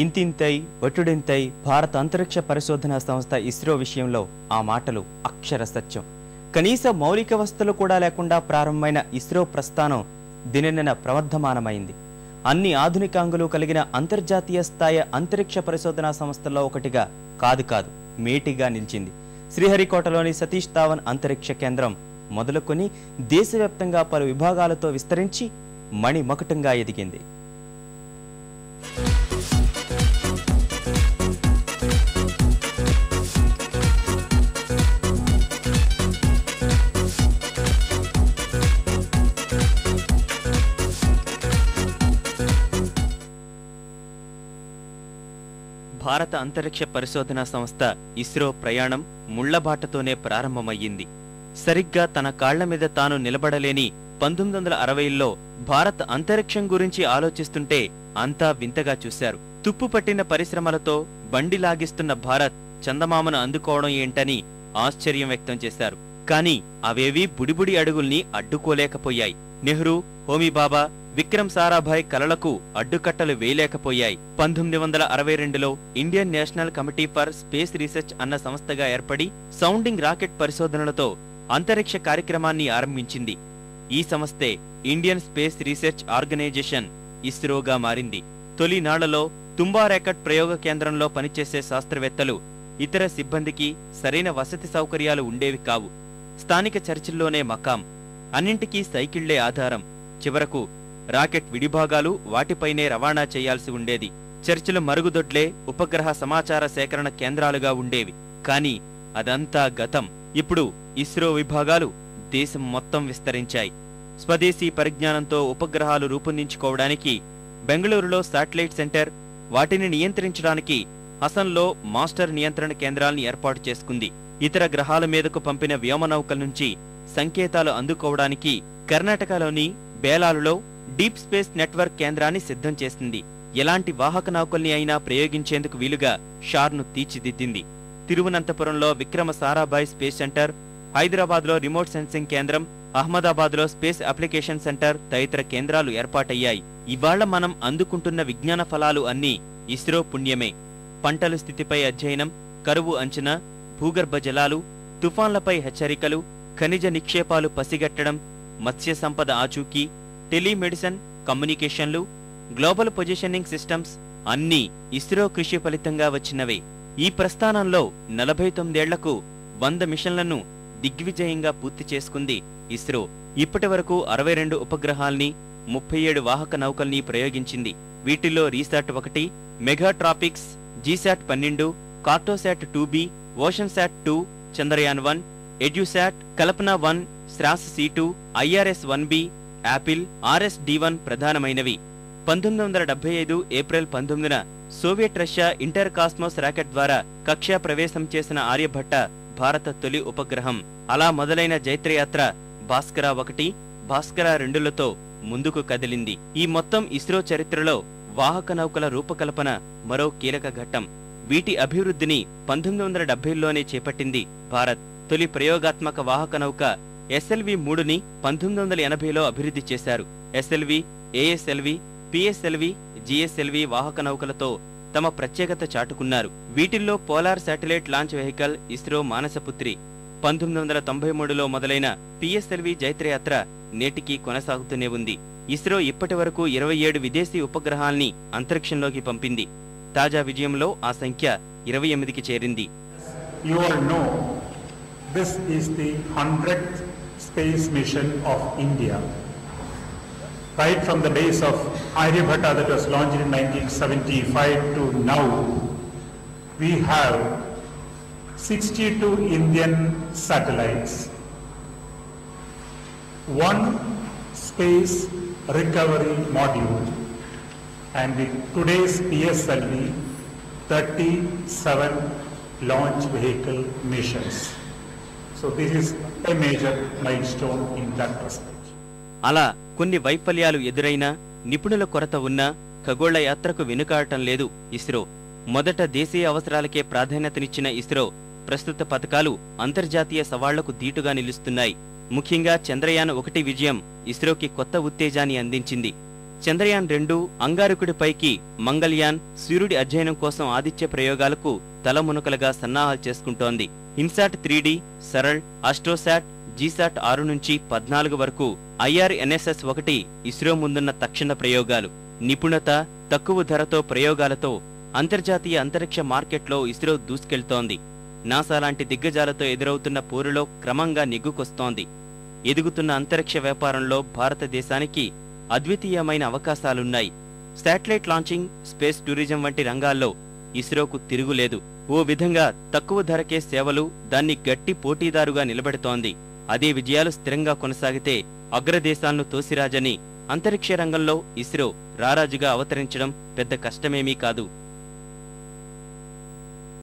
ఇంతింతై ఒట్టుడింతై భారత అంతరిక్ష పరిశోధనా సంస్థ ఇస్రో విషయంలో ఆ మాటలు అక్షర సత్యం. కనీస మౌలిక వసతులు కూడా లేకుండా ప్రారంభమైన ఇస్రో ప్రస్థానం దినదిన ప్రవర్ధమానమైంది. అన్ని ఆధునికాంగులు కలిగిన అంతర్జాతీయ స్థాయి అంతరిక్ష పరిశోధనా సంస్థల్లో ఒకటిగా కాదు మేటిగా నిలిచింది. శ్రీహరికోటలోని సతీష్ ధావన్ అంతరిక్ష కేంద్రం మొదలుకొని దేశవ్యాప్తంగా పలు విభాగాలతో విస్తరించి మణిమకుటంగా ఎదిగింది. భారత అంతరిక్ష పరిశోధనా సంస్థ ఇస్రో ప్రయాణం ముళ్లబాటతోనే ప్రారంభమయ్యింది. సరిగ్గా తన కాళ్ల మీద తాను నిలబడలేని 1960ల్లో భారత్ అంతరిక్షం గురించి ఆలోచిస్తుంటే అంతా వింతగా చూశారు. తుప్పుపట్టిన పరిశ్రమలతో బండి లాగిస్తున్న భారత్ చందమామను అందుకోవడం ఏంటని ఆశ్చర్యం వ్యక్తం చేశారు. కాని అవేవీ బుడిబుడి అడుగుల్ని అడ్డుకోలేకపోయాయి. నెహ్రూ, హోమీబాబా, విక్రమ్ సారాభాయ్ కలలకు అడ్డుకట్టలు వేయలేకపోయాయి. 1962లో Indian national committee for space research అన్న సంస్థగా ఏర్పడి సౌండింగ్ రాకెట్ పరిశోధనలతో అంతరిక్ష కార్యక్రమాన్ని ఆరంభించింది. ఈ సంస్థే ఇండియన్ స్పేస్ రీసెర్చ్ ఆర్గనైజేషన్ ఇస్రోగా మారింది. తొలినాళ్లలో తుంబా రాకెట్ ప్రయోగ కేంద్రంలో పనిచేసే శాస్త్రవేత్తలు, ఇతర సిబ్బందికి సరైన వసతి సౌకర్యాలు ఉండేవి కావు. స్థానిక చర్చిల్లోనే మకాం, అన్నింటికీ సైకిళ్లే ఆధారం. చివరకు రాకెట్ విడిభాగాలు వాటిపైనే రవాణా చేయాల్సి ఉండేది. చర్చిల మరుగుదొడ్లే ఉపగ్రహ సమాచార సేకరణ కేంద్రాలుగా ఉండేవి. కాని అదంతా గతం. ఇప్పుడు ఇస్రో విభాగాలు దేశం మొత్తం విస్తరించాయి. స్వదేశీ పరిజ్ఞానంతో ఉపగ్రహాలు రూపొందించుకోవడానికి బెంగళూరులో శాటిలైట్ సెంటర్, వాటిని నియంత్రించడానికి హసన్లో మాస్టర్ నియంత్రణ కేంద్రాల్ని ఏర్పాటు చేసుకుంది. ఇతర గ్రహాల మీదకు పంపిన వ్యోమనౌకల నుంచి సంకేతాలు అందుకోవడానికి కర్ణాటకలోని బేలాలులో డీప్ స్పేస్ నెట్వర్క్ కేంద్రాన్ని సిద్ధం చేసింది. ఎలాంటి వాహక నౌకల్ని అయినా ప్రయోగించేందుకు వీలుగా షార్ను తీర్చిదిద్దింది. తిరువనంతపురంలో విక్రమ సారాభాయ్ స్పేస్ సెంటర్, హైదరాబాద్లో రిమోట్ సెన్సింగ్ కేంద్రం, అహ్మదాబాద్లో స్పేస్ అప్లికేషన్ సెంటర్ తదితర కేంద్రాలు ఏర్పాటయ్యాయి. ఇవాళ్ల మనం అందుకుంటున్న విజ్ఞాన ఫలాలు అన్నీ ఇస్రో పుణ్యమే. పంటల స్థితిపై అధ్యయనం, కరువు అంచనా, భూగర్భ జలాలు, తుఫాన్లపై హెచ్చరికలు, ఖనిజ నిక్షేపాలు పసిగట్టడం, మత్స్య సంపద ఆచూకీ, టెలిమెడిసిన్, కమ్యూనికేషన్లు, గ్లోబల్ పొజిషనింగ్ సిస్టమ్స్ అన్నీ ఇస్రో కృషి ఫలితంగా వచ్చినవే. ఈ ప్రస్థానంలో 49 ఏళ్లకు 100 మిషన్లను దిగ్విజయంగా పూర్తి చేసుకుంది ఇస్రో. ఇప్పటి వరకు 62 ఉపగ్రహాల్ని, 37 వాహక నౌకల్ని ప్రయోగించింది. వీటిల్లో RISAT 1, Megha Tropiques, GSAT 12, Cartosat 2B, Oceansat 2, Chandrayaan 1, EDUSAT, Kalpana 1, SROSS C2, IRS-1B, Apple, RS-D1 ప్రధానమైనవి. 1975 ఏప్రిల్ 19న Soviet Russia Inter Cosmos rocket ద్వారా కక్ష్యా ప్రవేశం చేసిన ఆర్యభట్ట భారత తొలి ఉపగ్రహం. అలా మొదలైన జైత్రయాత్ర భాస్కర 1, భాస్కర 2లతో ముందుకు కదిలింది. ఈ మొత్తం ఇస్రో చరిత్రలో వాహక నౌకల రూపకల్పన మరో కీలక ఘట్టం. వీటి అభివృద్ధిని 1970లోనే చేపట్టింది భారత్. తొలి ప్రయోగాత్మక వాహక నౌక SLV-3ని 1980లో అభివృద్ధి చేశారు. SLV, ASLV, PSLV, GSLV వాహక నౌకలతో తమ ప్రత్యేకత చాటుకున్నారు. వీటిల్లో polar satellite launch vehicle ISRO మానసపుత్రి. 1993లో మొదలైన PSLV జైత్రయాత్ర నేటికీ కొనసాగుతూనే ఉంది. ఇస్రో ఇప్పటి వరకు 27 విదేశీ ఉపగ్రహాల్ని అంతరిక్షంలోకి పంపింది. తాజా విజయంలో ఆ సంఖ్య 28కి చేరింది. You all know this is the 100th space mission of India. Right from the days of Aryabhatta that was launched in 1975 to now, we have 62 Indian satellites, one space recovery module, and in today's PSLV, 37 launch vehicle missions. So this is a major milestone in that respect. అలా కొన్ని వైఫల్యాలు ఎదురైనా, నిపుణుల కొరత ఉన్నా ఖగోళ యాత్రకు వెనుకాడటం లేదు ఇస్రో. మొదట దేశీయ అవసరాలకే ప్రాధాన్యతనిచ్చిన ఇస్రో ప్రస్తుత పథకాలు అంతర్జాతీయ సవాళ్లకు ధీటుగా నిలుస్తున్నాయి. ముఖ్యంగా చంద్రయాన్ 1 విజయం ఇస్రోకి కొత్త ఉత్తేజాన్ని అందించింది. చంద్రయాన్ 2 అంగారకుడిపైకి మంగళయాన్ సూర్యుడి అధ్యయనం కోసం ఆదిత్య ప్రయోగాలకు తలమునకలుగా సన్నాహాలు చేసుకుంటోంది. ఇన్సాట్ 3D, సరళ్, ఆస్ట్రోసాట్, జీసాట్ 6 నుంచి 14 వరకు IRNSS-1 ఇస్రో ముందున్న తక్షణ ప్రయోగాలు. నిపుణత, తక్కువ ధరతో ప్రయోగాలతో అంతర్జాతీయ అంతరిక్ష మార్కెట్లో ఇస్రో దూసుకెళ్తోంది. నాసా లాంటి దిగ్గజాలతో ఎదురవుతున్న పోరులో క్రమంగా నెగ్గుకొస్తోంది. ఎదుగుతున్న అంతరిక్ష వ్యాపారంలో భారతదేశానికి అద్వితీయమైన అవకాశాలున్నాయి. శాటిలైట్ లాంచింగ్, స్పేస్ టూరిజం వంటి రంగాల్లో ఇస్రోకు తిరుగులేదు. ఓ విధంగా తక్కువ ధరకే సేవలు దాన్ని గట్టి పోటీదారుగా నిలబెడుతోంది. అదే విజయాలు స్థిరంగా కొనసాగితే అగ్రదేశాలను తోసిరాజని అంతరిక్ష రంగంలో ఇస్రో రారాజుగా అవతరించడం పెద్ద కష్టమేమీ కాదు.